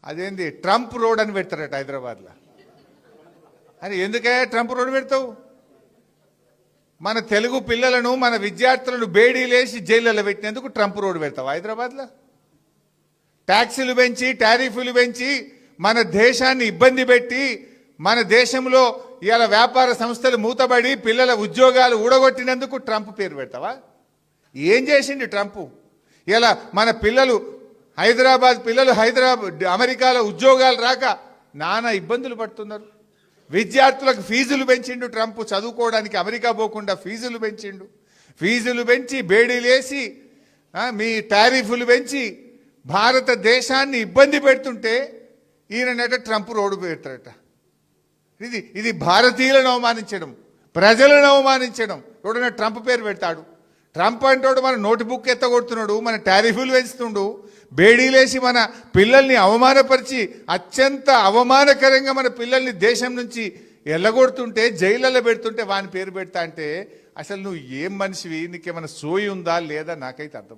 అదేంది Trump road అని పెడతారట హైదరాబాద్లో. అని ఎందుకే ట్రంప్ రోడ్ పెడతావు? మన తెలుగు పిల్లలను మన విద్యార్థులను బేడీలేసి జైళ్ళలో పెట్టినందుకు ట్రంప్ రోడ్ పెడతావు హైదరాబాద్లో? ట్యాక్సీలు పెంచి టారిఫ్లు పెంచి మన దేశాన్ని ఇబ్బంది పెట్టి మన దేశంలో ఇవాళ వ్యాపార సంస్థలు మూతబడి పిల్లల ఉద్యోగాలు ఊడగొట్టినందుకు ట్రంప్ పేరు పెడతావా? ఏం చేసిండు ట్రంప్? ఇలా మన పిల్లలు హైదరాబాద్ అమెరికాలో ఉద్యోగాలు రాక నానా ఇబ్బందులు పడుతున్నారు. విద్యార్థులకు ఫీజులు పెంచిండు ట్రంప్, చదువుకోవడానికి అమెరికా పోకుండా ఫీజులు పెంచిండు. ఫీజులు పెంచి బేడీలేసి మీ టారిఫ్లు పెంచి భారతదేశాన్ని ఇబ్బంది పెడుతుంటే ఈయనట ట్రంప్ రోడ్డు పెడతారట. ఇది భారతీయులను అవమానించడం, ప్రజలను అవమానించడం. ఎవడన్నా ట్రంప్ పేరు పెడతాడు? ట్రంప్ అంటాడు మన నోట్బుక్ ఎత్తగొడుతున్నాడు, మన టారిఫ్లు పెంచుతుండు, బేడీలేసి మన పిల్లల్ని అవమానపరిచి అత్యంత అవమానకరంగా మన పిల్లల్ని దేశం నుంచి ఎల్లగొడుతుంటే జైళ్ళలో పెడుతుంటే వాని పేరు పెడతా అంటే అసలు నువ్వు ఏం మనిషివి? నీకేమైనా సోయి ఉందా లేదా నాకైతే అర్థమైంది.